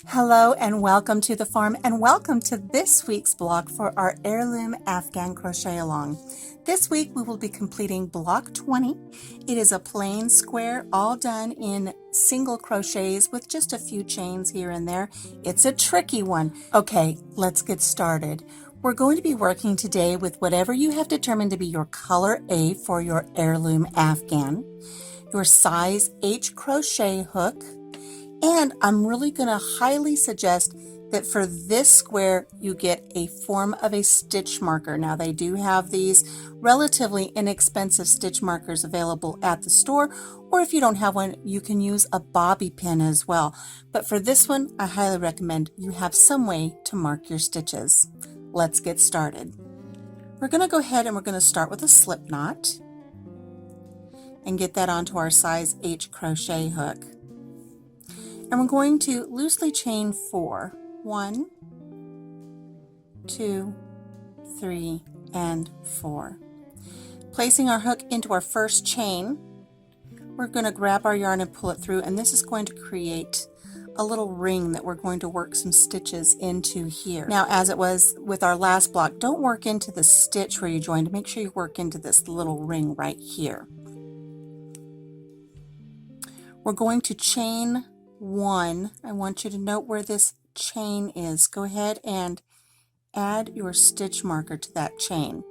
Hello and welcome to the farm and welcome to this week's block for our Heirloom Afghan crochet along. This week we will be completing block 20. It is a plain square all done in single crochets with just a few chains here and there. It's a tricky one. Okay, let's get started. We're going to be working today with whatever you have determined to be your color A for your Heirloom Afghan, your size H crochet hook, and I'm really going to highly suggest that for this square you get a form of a stitch marker. Now they do have these relatively inexpensive stitch markers available at the store, or if you don't have one you can use a bobby pin as well. But for this one I highly recommend you have some way to mark your stitches. Let's get started. We're going to go ahead and we're going to start with a slip knot and get that onto our size H crochet hook. And we're going to loosely chain 4. 1, 2, 3, and 4. Placing our hook into our first chain, we're going to grab our yarn and pull it through, and this is going to create a little ring that we're going to work some stitches into here. Now, as it was with our last block, don't work into the stitch where you joined. Make sure you work into this little ring right here. We're going to chain 1. I want you to note where this chain is. Go ahead and add your stitch marker to that chain.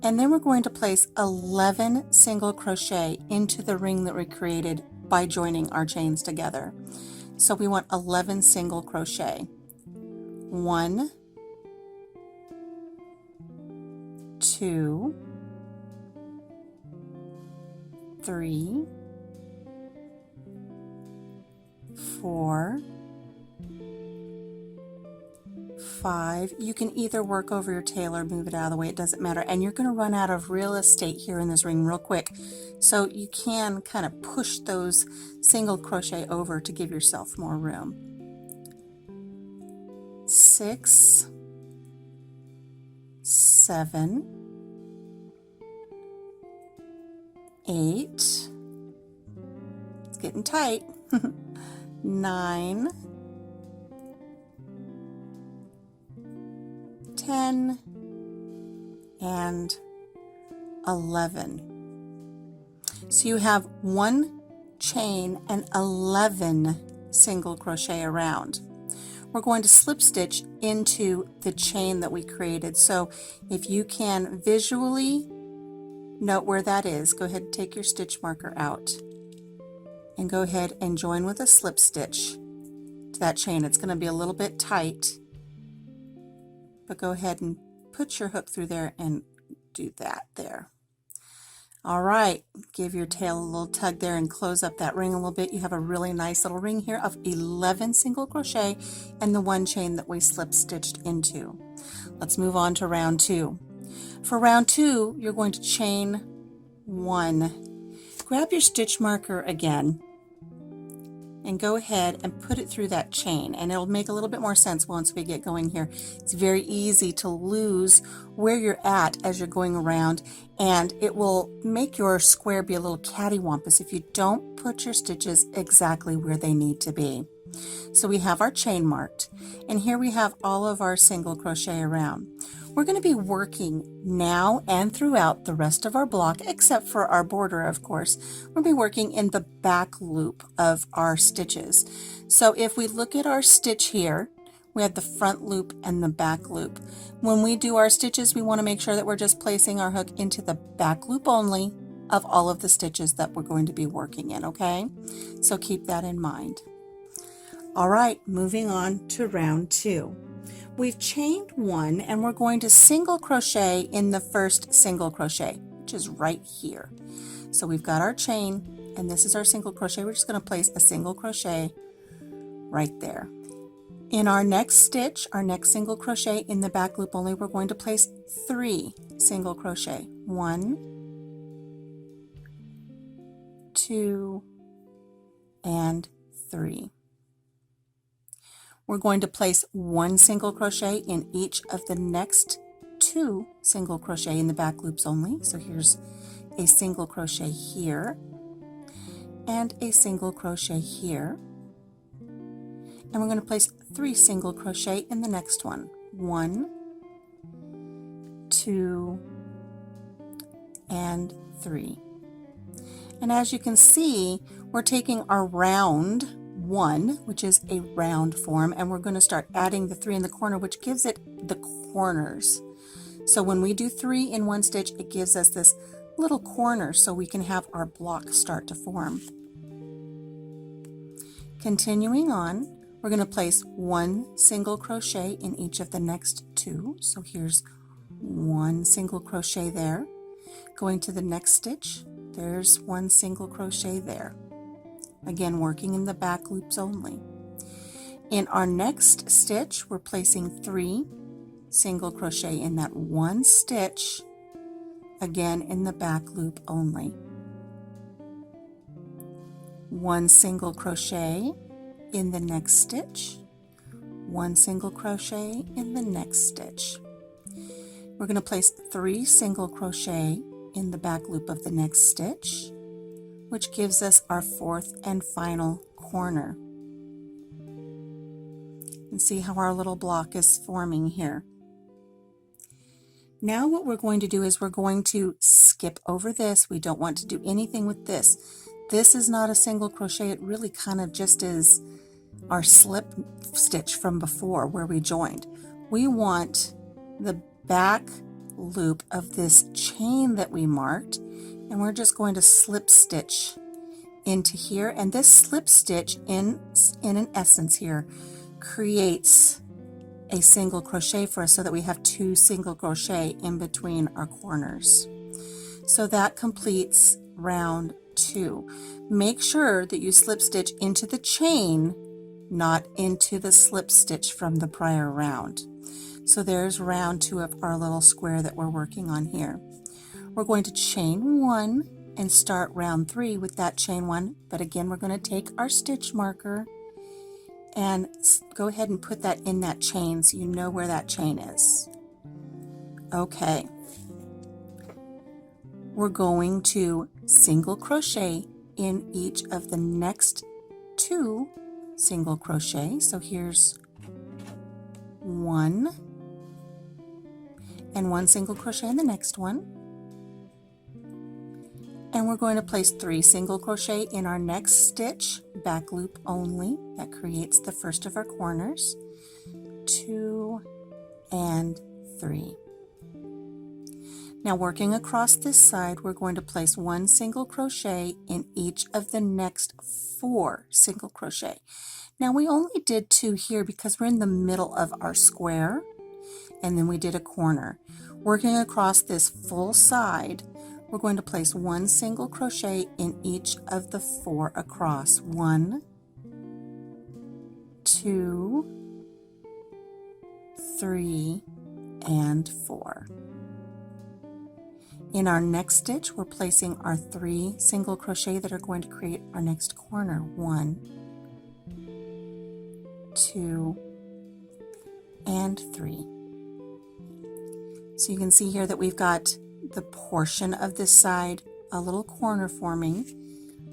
And then we're going to place 11 single crochet into the ring that we created by joining our chains together. So we want 11 single crochet. 1, 2, 3, 4, 5. You can either work over your tail or move it out of the way, it doesn't matter. And you're going to run out of real estate here in this ring real quick. So you can kind of push those single crochet over to give yourself more room. 6, 7, 8. It's getting tight. 9, 10, and 11. So you have 1 chain and 11 single crochet around. We're going to slip stitch into the chain that we created. So if you can visually note where that is, go ahead and take your stitch marker out and go ahead and join with a slip stitch to that chain. It's going to be a little bit tight, but go ahead and put your hook through there and do that there. All right, give your tail a little tug there and close up that ring a little bit. You have a really nice little ring here of 11 single crochet and the 1 chain that we slip stitched into. Let's move on to round 2. For round 2, you're going to chain 1. Grab your stitch marker again and go ahead and put it through that chain, and it'll make a little bit more sense once we get going here. It's very easy to lose where you're at as you're going around, and it will make your square be a little cattywampus if you don't put your stitches exactly where they need to be. So we have our chain marked, and here we have all of our single crochet around. We're going to be working now and throughout the rest of our block, except for our border, of course. We'll be working in the back loop of our stitches. So if we look at our stitch here, we have the front loop and the back loop. When we do our stitches, we want to make sure that we're just placing our hook into the back loop only of all of the stitches that we're going to be working in, okay? So keep that in mind. All right, moving on to round 2. We've chained 1 and we're going to single crochet in the first single crochet, which is right here. So we've got our chain and this is our single crochet. We're just going to place a single crochet right there. In our next stitch, our next single crochet in the back loop only, we're going to place 3 single crochet. 1, 2, and 3. We're going to place 1 single crochet in each of the next 2 single crochet in the back loops only. So here's a single crochet here and a single crochet here. and we're going to place 3 single crochet in the next one. 1, 2, and 3. And as you can see, we're taking our round 1, which is a round form, and we're going to start adding the 3 in the corner, which gives it the corners. So when we do 3 in one stitch, it gives us this little corner so we can have our block start to form. Continuing on, we're going to place 1 single crochet in each of the next 2. So here's 1 single crochet there. Going to the next stitch, there's 1 single crochet there. Again, working in the back loops only. In our next stitch, we're placing 3 single crochet in that one stitch, again in the back loop only. 1 single crochet in the next stitch, 1 single crochet in the next stitch. We're going to place 3 single crochet in the back loop of the next stitch, which gives us our 4th and final corner. And see how our little block is forming here. Now what we're going to do is we're going to skip over this. We don't want to do anything with this. This is not a single crochet. It really kind of just is our slip stitch from before where we joined. We want the back loop of this chain that we marked, and we're just going to slip stitch into here, and this slip stitch in an essence here creates a single crochet for us so that we have 2 single crochet in between our corners. So that completes round 2. Make sure that you slip stitch into the chain, not into the slip stitch from the prior round. So there's round 2 of our little square that we're working on here. We're going to chain 1 and start round 3 with that chain 1, but again we're going to take our stitch marker and go ahead and put that in that chain so you know where that chain is. Okay. We're going to single crochet in each of the next 2 single crochet. So here's 1 and 1 single crochet in the next one. And we're going to place 3 single crochet in our next stitch, back loop only. That creates the first of our corners. 2 and 3. Now working across this side, we're going to place 1 single crochet in each of the next 4 single crochet. Now we only did 2 here because we're in the middle of our square, and then we did a corner. Working across this full side, we're going to place 1 single crochet in each of the 4 across. 1, 2, 3, and 4. In our next stitch, we're placing our 3 single crochet that are going to create our next corner. 1, 2, and 3. So you can see here that we've got the portion of this side, a little corner forming,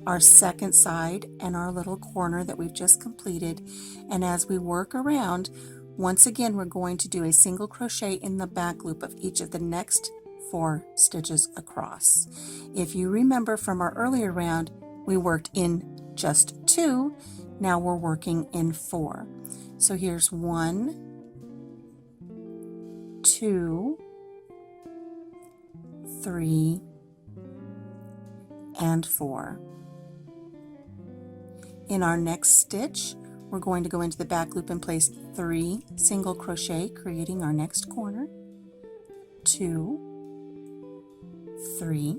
our second side, and our little corner that we've just completed. And as we work around, once again we're going to do a single crochet in the back loop of each of the next 4 stitches across. If you remember from our earlier round, we worked in just 2, now we're working in 4. So here's 1, 2, 3, and 4. In our next stitch, we're going to go into the back loop and place 3 single crochet, creating our next corner. 2, 3,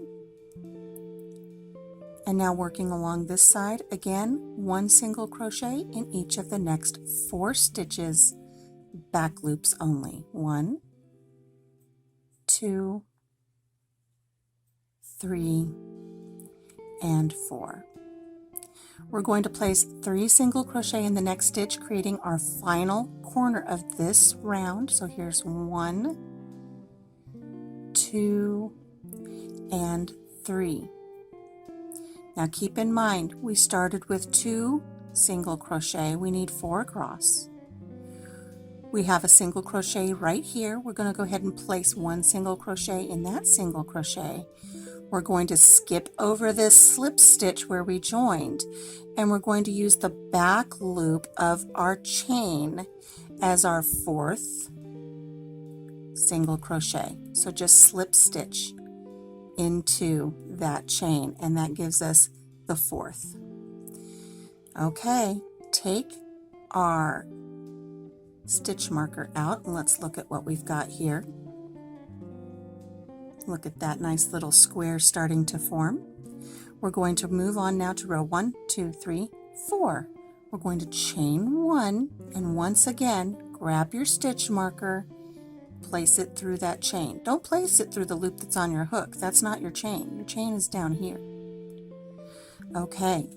and now working along this side, again 1 single crochet in each of the next 4 stitches, back loops only. 1, 2, 3, and 4. We're going to place 3 single crochet in the next stitch, creating our final corner of this round. So here's 1, 2, and 3. Now keep in mind, we started with 2 single crochet. We need 4 across. We have a single crochet right here. We're going to go ahead and place 1 single crochet in that single crochet. We're going to skip over this slip stitch where we joined, and we're going to use the back loop of our chain as our 4th single crochet. So just slip stitch into that chain, and that gives us the 4th. Okay, take our stitch marker out and let's look at what we've got here. Look at that nice little square starting to form. We're going to move on now to row 1, 2, 3, 4. We're going to chain 1, and once again grab your stitch marker, place it through that chain. Don't place it through the loop that's on your hook. That's not your chain. Your chain is down here. Okay,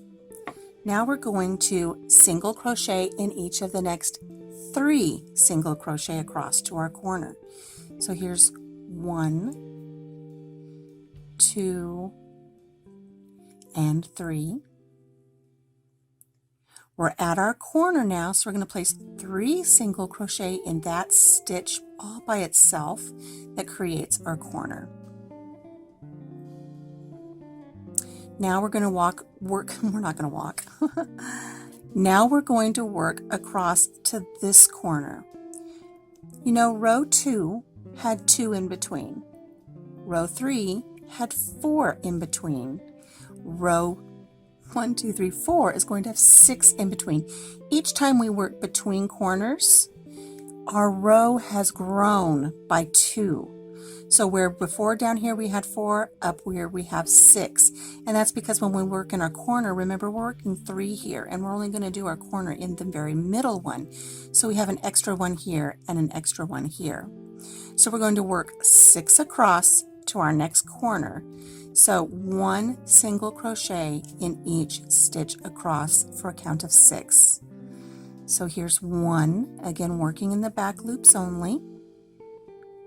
now we're going to single crochet in each of the next 3 single crochet across to our corner. So here's 1, 2, and 3. We're at our corner now, so we're going to place 3 single crochet in that stitch all by itself that creates our corner. Now we're going to we're not going to walk. Now we're going to work across to this corner. You know, row 2 had 2 in between. Row 3 had 4 in between. Row 1, 2, 3, 4 is going to have 6 in between. Each time we work between corners, our row has grown by 2. So where before down here we had 4, up where we have 6. And that's because when we work in our corner, remember we're working 3 here, and we're only going to do our corner in the very middle one. So we have an extra one here and an extra one here. So we're going to work 6 across to our next corner. So 1 single crochet in each stitch across for a count of 6. So here's 1, again working in the back loops only,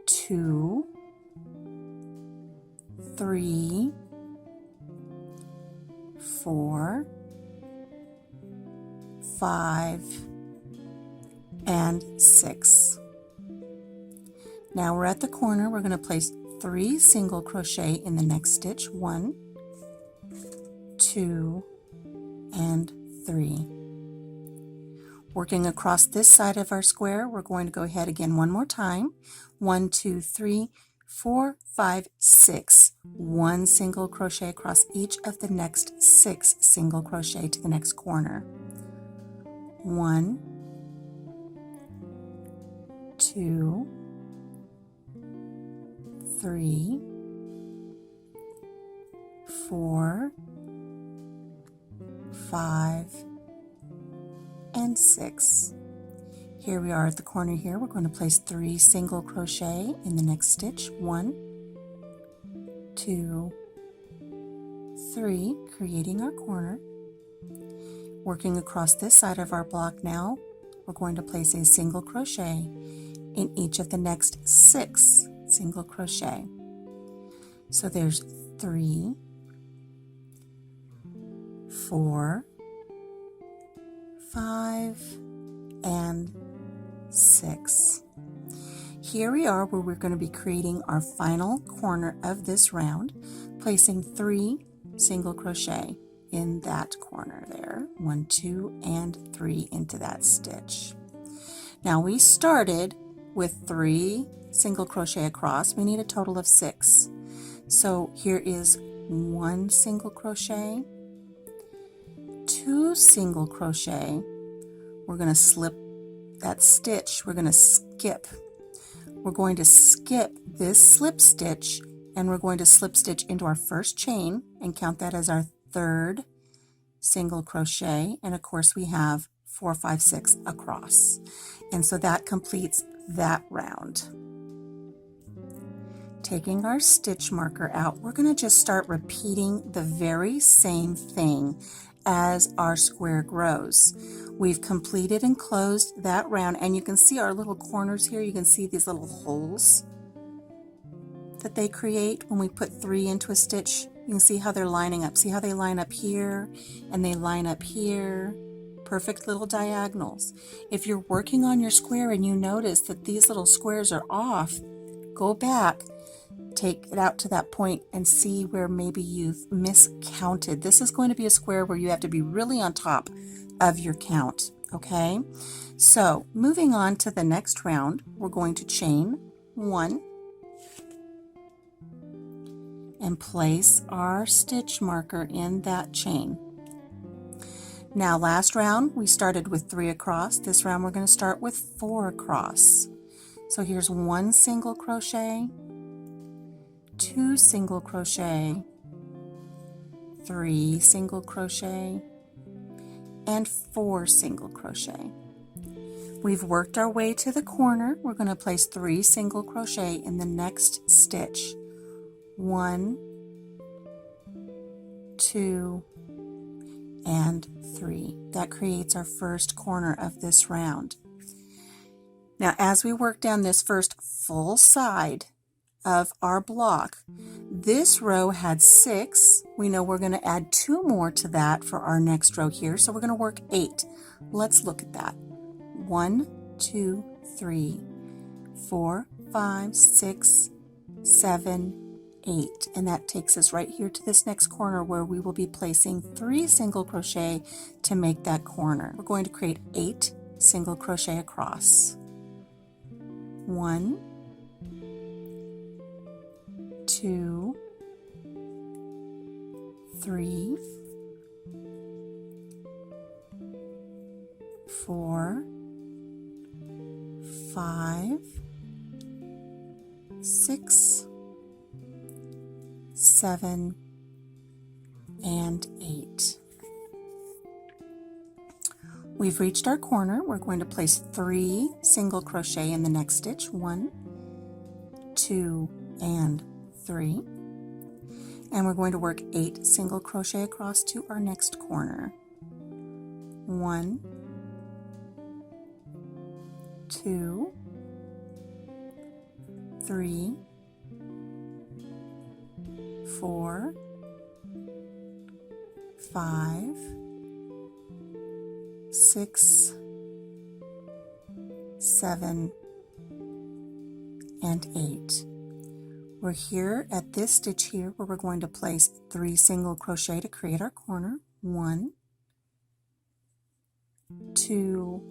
2, 3, 4, 5, and 6. Now we're at the corner. We're going to place 3 single crochet in the next stitch, 1, 2, and 3. Working across this side of our square, we're going to go ahead again one more time. 1, 2, 3, 4, 5, 6. 1 single crochet across each of the next 6 single crochet to the next corner. 1, 2, 3, 4, 5, and 6. Here we are at the corner here. We're going to place 3 single crochet in the next stitch. 1, 2, 3, creating our corner. Working across this side of our block now, we're going to place a single crochet in each of the next 6 single crochet. So there's 3, 4, 5, and 6. Here we are where we're going to be creating our final corner of this round, placing 3 single crochet in that corner there. 1, 2, and 3 into that stitch. Now we started with 3 single crochet across. We need a total of 6. So here is 1 single crochet, 2 single crochet. We're going to slip that stitch. We're going to skip. We're going to skip this slip stitch, and we're going to slip stitch into our first chain and count that as our 3rd single crochet. And of course we have 4, 5, 6 across. And so that completes that round. Taking our stitch marker out, we're going to just start repeating the very same thing as our square grows. We've completed and closed that round, and you can see our little corners here. You can see these little holes that they create when we put 3 into a stitch. You can see how they're lining up. See how they line up here and they line up here perfect little diagonals. If you're working on your square and you notice that these little squares are off, go back, take it out to that point and see where maybe you've miscounted. This is going to be a square where you have to be really on top of your count, okay? So moving on to the next round, we're going to chain 1 and place our stitch marker in that chain. Now last round we started with 3 across. This round we're going to start with 4 across. So here's 1 single crochet, 2 single crochet, 3 single crochet, and 4 single crochet. We've worked our way to the corner. We're going to place 3 single crochet in the next stitch. 1, 2, and 3. That creates our first corner of this round. Now as we work down this first full side of our block, this row had 6. We know we're going to add 2 more to that for our next row here, so we're going to work 8. Let's look at that. 1, 2, 3, 4, 5, 6, 7, 8, and that takes us right here to this next corner where we will be placing 3 single crochet to make that corner. We're going to create 8 single crochet across. 1, 2, 3, 4, 5, 6, 7, and 8. We've reached our corner. We're going to place 3 single crochet in the next stitch. 1, 2, and 3. And we're going to work 8 single crochet across to our next corner. 1, 2, 3, 4, 5, 6, 7, and 8. We're here at this stitch here where we're going to place 3 single crochet to create our corner. 1, 2,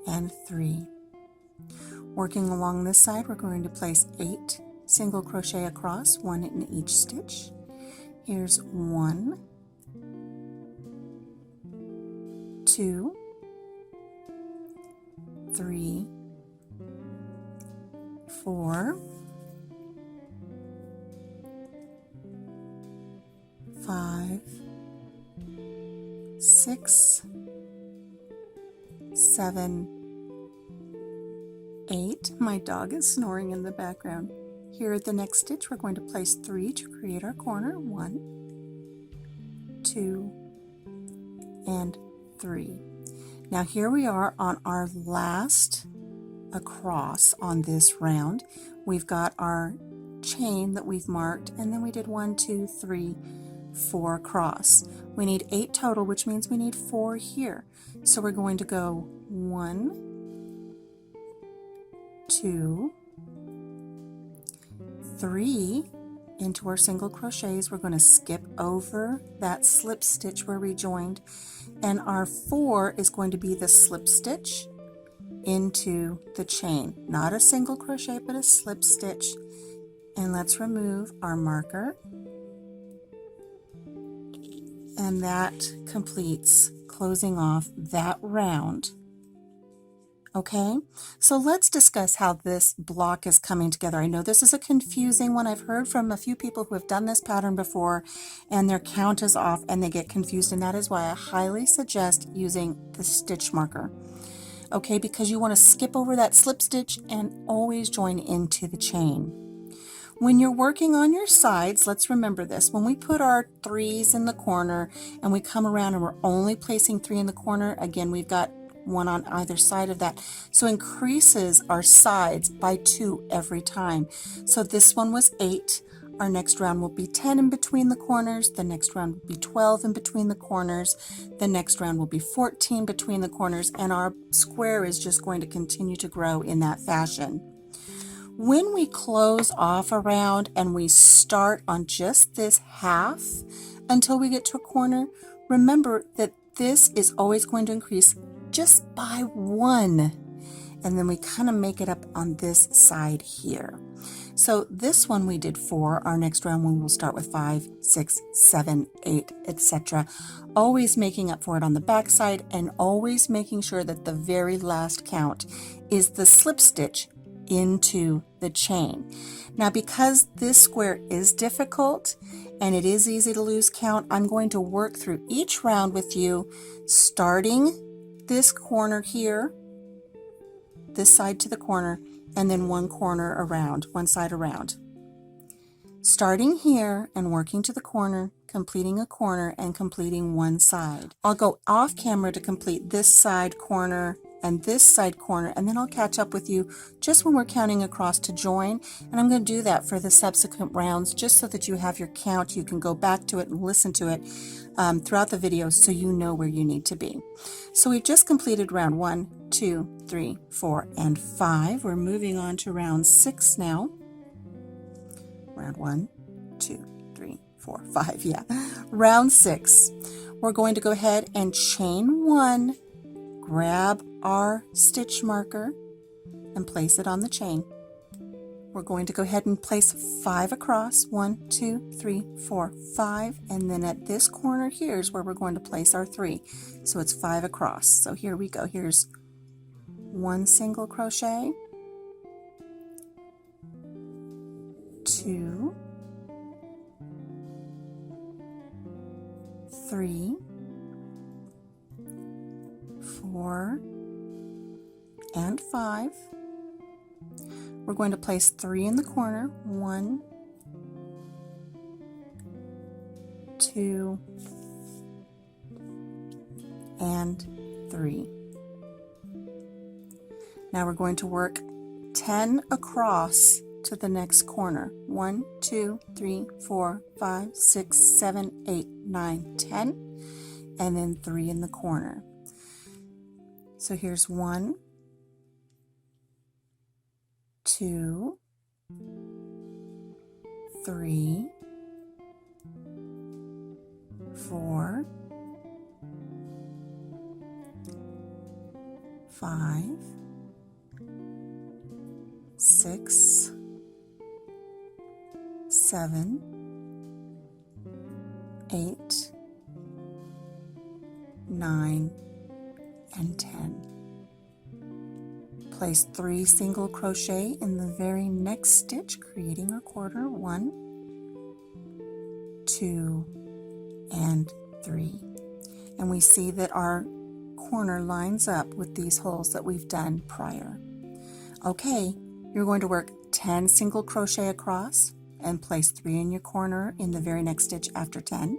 and 3. Working along this side, we're going to place 8 single crochet across, 1 in each stitch. Here's 1, 2, 3, 4, 5, 6, 7, 8. My dog is snoring in the background. Here at the next stitch, we're going to place 3 to create our corner. 1, 2, and 3. Now here we are on our last across on this round. We've got our chain that we've marked, and then we did 1, 2, 3, 4 across. We need 8 total, which means we need 4 here. So we're going to go 1, 2, 3 into our single crochets. We're going to skip over that slip stitch where we joined, and our 4 is going to be the slip stitch into the chain. Not a single crochet, but a slip stitch. And let's remove our marker, and that completes closing off that round. Okay, so let's discuss how this block is coming together. I know this is a confusing one. I've heard from a few people who have done this pattern before and their count is off and they get confused, and that is why I highly suggest using the stitch marker. Okay, because you want to skip over that slip stitch and always join into the chain. When you're working on your sides, let's remember this. When we put our 3s in the corner and we come around and we're only placing 3 in the corner, again, we've got 1 on either side of that. So increases our sides by 2 every time. So this one was 8. Our next round will be 10 in between the corners. The next round will be 12 in between the corners. The next round will be 14 between the corners, and our square is just going to continue to grow in that fashion. When we close off a round and we start on just this half until we get to a corner, remember that this is always going to increase just by 1. And then we kind of make it up on this side here. So this one we did 4. Our next round we will start with 5, 6, 7, 8, etc. Always making up for it on the back side and always making sure that the very last count is the slip stitch into the chain. Now, because this square is difficult and it is easy to lose count, I'm going to work through each round with you, starting this corner here, this side to the corner, and then one corner around, one side around. Starting here and working to the corner, completing a corner and completing one side. I'll go off camera to complete this side corner and this side corner, and then I'll catch up with you just when we're counting across to join. And I'm going to do that for the subsequent rounds just so that you have your count. You can go back to it and listen to it throughout the video so you know where you need to be. So we've just completed round 1, 2, 3, 4, and 5. We're moving on to round 6 now. Round 1, 2, 3, 4, 5, yeah. Round 6. We're going to go ahead and chain 1, grab our stitch marker and place it on the chain. We're going to go ahead and place 5 across, 1, 2, 3, 4, 5, and then at this corner here is where we're going to place our 3. So it's 5 across. So here we go. Here's 1 single crochet, 2, 3, 4, and 5. We're going to place 3 in the corner, 1, 2, and 3. Now we're going to work 10 across to the next corner. 1, 2, 3, 4, 5, 6, 7, 8, 9, 10, and then 3 in the corner. So here's 1, 2, 3, 4, 5, 6, 7, 8, 9, and 10. Place 3 single crochet in the very next stitch, creating a quarter. 1, 2, and 3. And we see that our corner lines up with these holes that we've done prior. Okay, you're going to work 10 single crochet across and place 3 in your corner in the very next stitch after 10.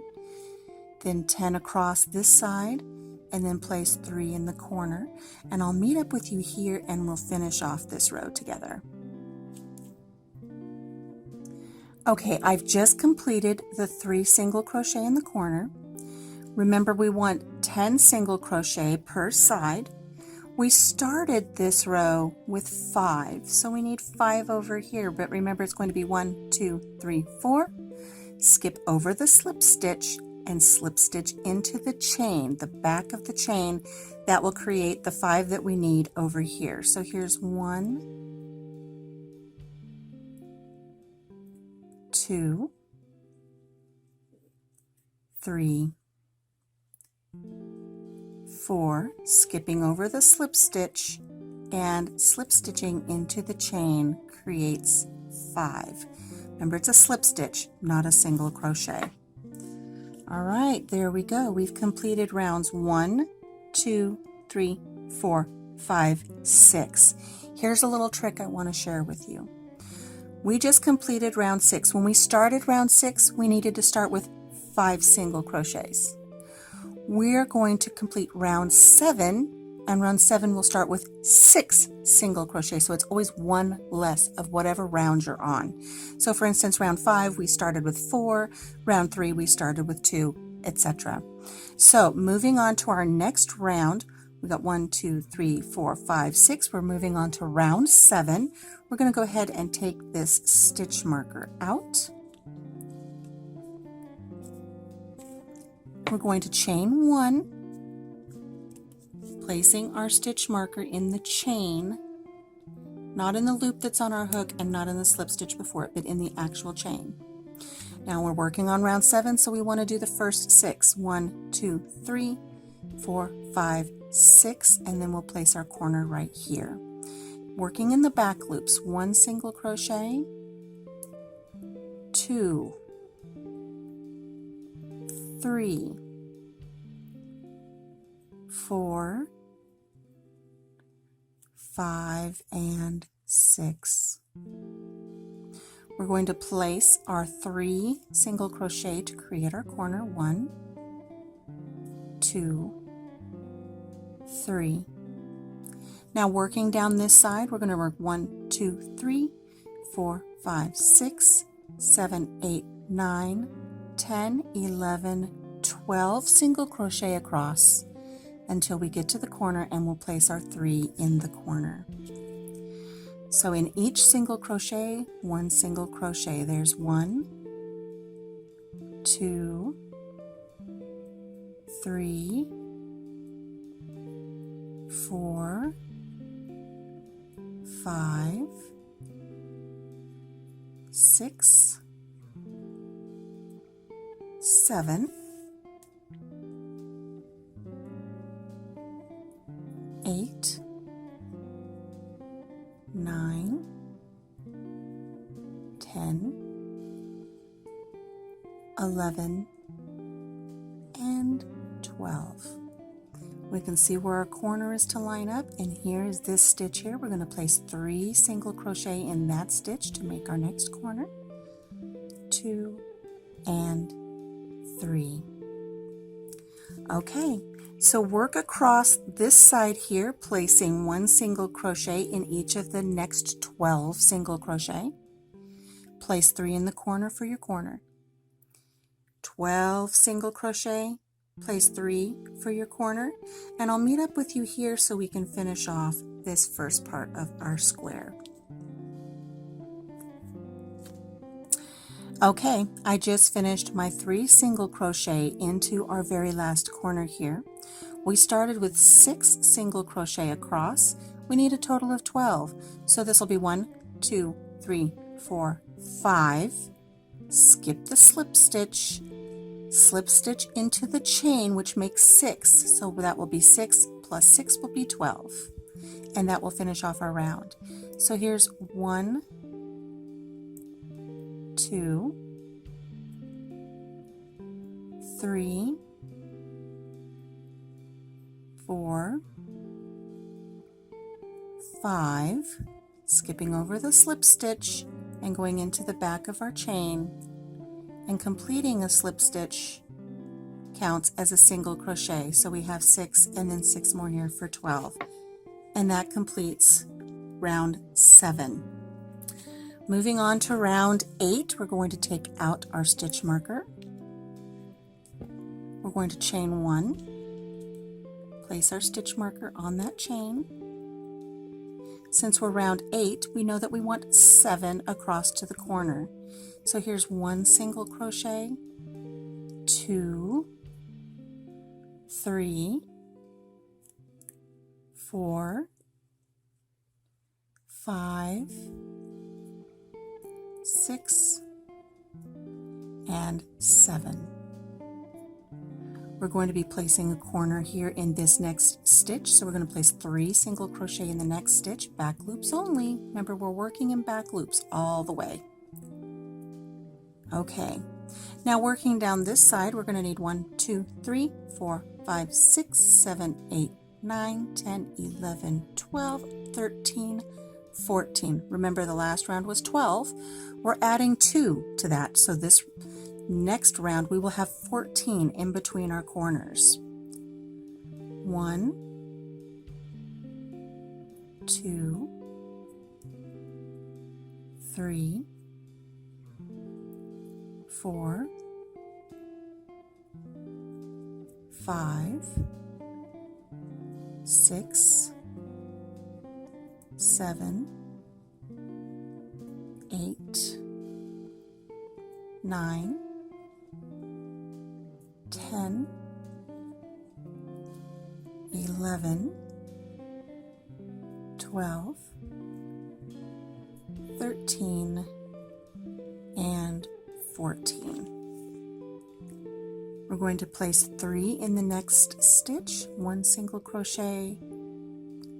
Then 10 across this side, and then place 3 in the corner. And I'll meet up with you here and we'll finish off this row together. Okay, I've just completed the 3 single crochet in the corner. Remember, we want 10 single crochet per side. We started this row with 5, so we need 5 over here, but remember it's going to be 1, 2, 3, 4. Skip over the slip stitch and slip stitch into the chain, the back of the chain. That will create the 5 that we need over here. So here's 1, 2, 3, 4, skipping over the slip stitch and slip stitching into the chain creates 5. Remember, it's a slip stitch, not a single crochet. All right, there we go. We've completed rounds 1, 2, 3, 4, 5, 6. Here's a little trick I want to share with you. We just completed round 6. When we started round 6, we needed to start with 5 single crochets. We're going to complete round 7 And round 7 we'll start with 6 single crochet, so it's always one less of whatever round you're on. So for instance, round 5 we started with 4, round 3 we started with 2, etc. So moving on to our next round, we got 1, 2, 3, 4, 5, 6. We're moving on to round 7. We're going to go ahead and take this stitch marker out. We're going to chain 1, placing our stitch marker in the chain, not in the loop that's on our hook and not in the slip stitch before it, but in the actual chain. Now we're working on round 7, so we want to do the first 6. 1, 2, 3, 4, 5, 6, and then we'll place our corner right here. Working in the back loops, 1 single crochet, 2, 3, 4, 5, and 6. We're going to place our 3 single crochet to create our corner. 1, 2, 3. Now working down this side, we're going to work 1, 2, 3, 4, 5, 6, 7, 8, 9, 10, 11, 12 single crochet across until we get to the corner, and we'll place our 3 in the corner. So in each single crochet, 1 single crochet. There's 1, 2, 3, 4, 5, 6, 7, 8, 9, 10, 11, and 12. We can see where our corner is to line up, and here is this stitch here. We're going to place 3 single crochet in that stitch to make our next corner. 2 and 3. Okay, so work across this side here, placing 1 single crochet in each of the next 12 single crochet. Place 3 in the corner for your corner. 12 single crochet, place 3 for your corner, and I'll meet up with you here so we can finish off this first part of our square. Okay, I just finished my 3 single crochet into our very last corner here. We started with 6 single crochet across. We need a total of 12. So this will be 1, 2, 3, 4, 5. Skip the slip stitch into the chain, which makes 6. So that will be 6 plus 6 will be 12. And that will finish off our round. So here's 1, 2, 3, 4, 5, skipping over the slip stitch and going into the back of our chain, and completing a slip stitch counts as a single crochet. So we have 6 and then 6 more here for 12. And that completes round 7. Moving on to round 8, we're going to take out our stitch marker. We're going to chain 1, place our stitch marker on that chain. Since we're round 8, we know that we want 7 across to the corner. So here's 1 single crochet, 2, 3, 4, 5, 6, and 7. We're going to be placing a corner here in this next stitch, so we're going to place 3 single crochet in the next stitch, back loops only. Remember, we're working in back loops all the way. Okay, now working down this side, we're going to need 1, 2, 3, 4, 5, 6, 7, 8, 9, 10, 11, 12, 13, 14. Remember, the last round was 12. We're adding 2 to that, so this next round we will have 14 in between our corners. 1, 2, 3, 4, 5, 6, 7, 8, 9, 10, 11, 12, 13, and 14. We're going to place 3 in the next stitch, 1 single crochet,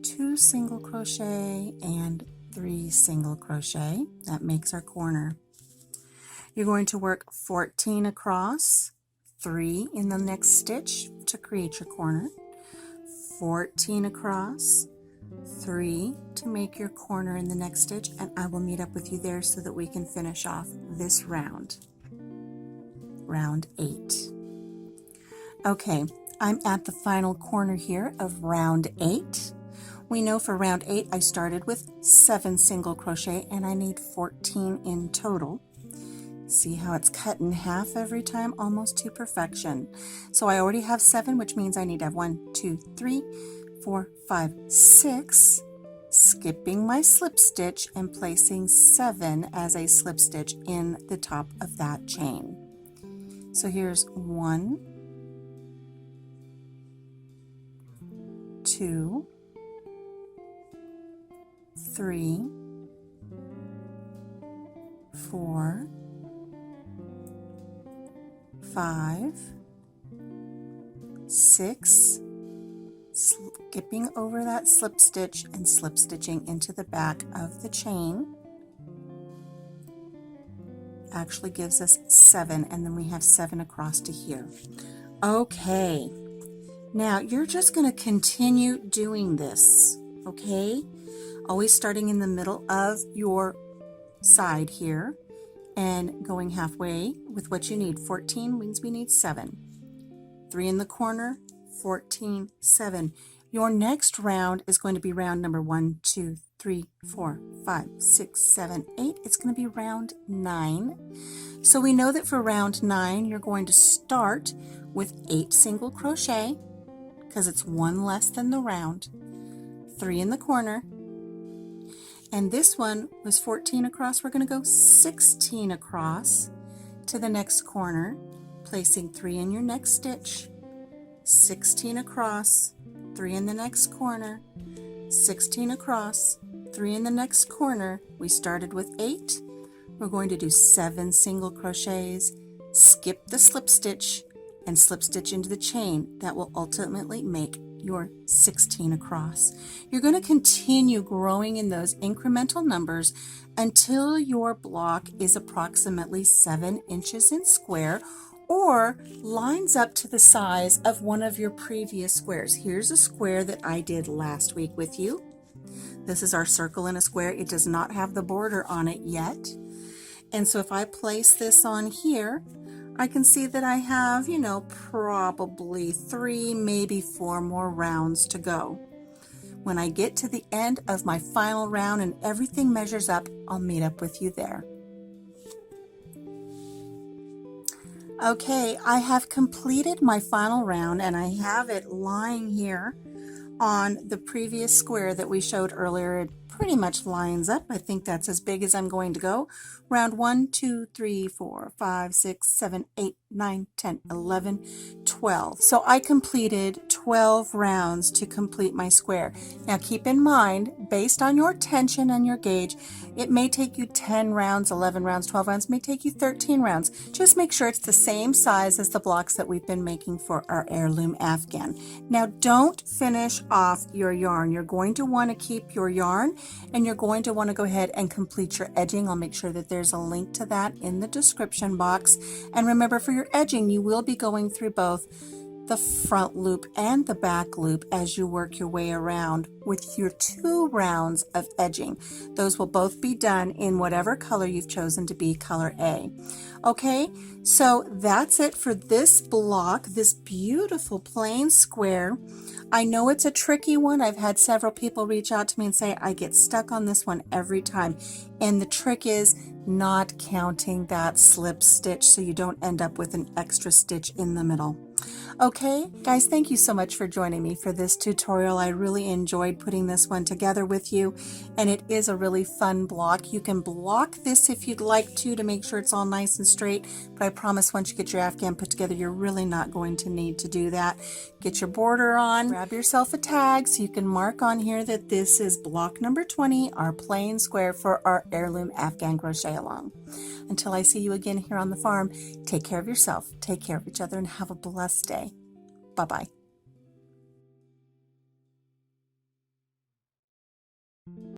2 single crochet, and 3 single crochet. That makes our corner. You're going to work 14 across, 3 in the next stitch to create your corner, 14 across, 3 to make your corner in the next stitch, and I will meet up with you there so that we can finish off this round, round 8. Okay, I'm at the final corner here of round 8. We know for round 8 I started with 7 single crochet and I need 14 in total. See how it's cut in half every time, almost to perfection. So I already have 7, which means I need to have 1, 2, 3, 4, 5, 6, skipping my slip stitch and placing 7 as a slip stitch in the top of that chain. So here's 1, 2, 3, 4, 5, 6, skipping over that slip stitch and slip stitching into the back of the chain. Actually gives us 7, and then we have 7 across to here. Okay, now you're just going to continue doing this, okay? Always starting in the middle of your side here and going halfway with what you need. 14 means we need 7. 3 in the corner, 14, 7. Your next round is going to be round number 1, 2, 3, 4, 5, 6, 7, 8. It's going to be round 9. So we know that for round 9, you're going to start with 8 single crochet because it's 1 less than the round, 3 in the corner, and this one was 14 across. We're going to go 16 across to the next corner, placing 3 in your next stitch, 16 across, 3 in the next corner, 16 across, 3 in the next corner. We started with 8. We're going to do 7 single crochets, skip the slip stitch, and slip stitch into the chain. That will ultimately make your 16 across. You're going to continue growing in those incremental numbers until your block is approximately 7 inches in square or lines up to the size of one of your previous squares. Here's a square that I did last week with you. This is our circle in a square. It does not have the border on it yet. And so if I place this on here, I can see that I have, probably 3, maybe 4 more rounds to go. When I get to the end of my final round and everything measures up, I'll meet up with you there. Okay, I have completed my final round and I have it lying here on the previous square that we showed earlier. It pretty much lines up. I think that's as big as I'm going to go. Round 1, 2, 3, 4, 5, 6, 7, 8, 9, 10, 11, 12. So I completed 12 rounds to complete my square. Now keep in mind, based on your tension and your gauge, it may take you 10 rounds, 11 rounds, 12 rounds, it may take you 13 rounds. Just make sure it's the same size as the blocks that we've been making for our heirloom Afghan. Now don't finish off your yarn. You're going to want to keep your yarn and you're going to want to go ahead and complete your edging. I'll make sure that there's a link to that in the description box. And remember, for your edging, you will be going through both the front loop and the back loop as you work your way around with your 2 rounds of edging. Those will both be done in whatever color you've chosen to be color A. Okay, so that's it for this block, this beautiful plain square. I know it's a tricky one. I've had several people reach out to me and say, I get stuck on this one every time. And the trick is not counting that slip stitch so you don't end up with an extra stitch in the middle. Okay, guys, thank you so much for joining me for this tutorial. I really enjoyed putting this one together with you, and it is a really fun block. You can block this if you'd like to make sure it's all nice and straight, but I promise once you get your Afghan put together, you're really not going to need to do that. Get your border on, grab yourself a tag so you can mark on here that this is block number 20, our plain square for our heirloom Afghan crochet along. Until I see you again here on the farm, take care of yourself, take care of each other, and have a blessed day. Bye-bye.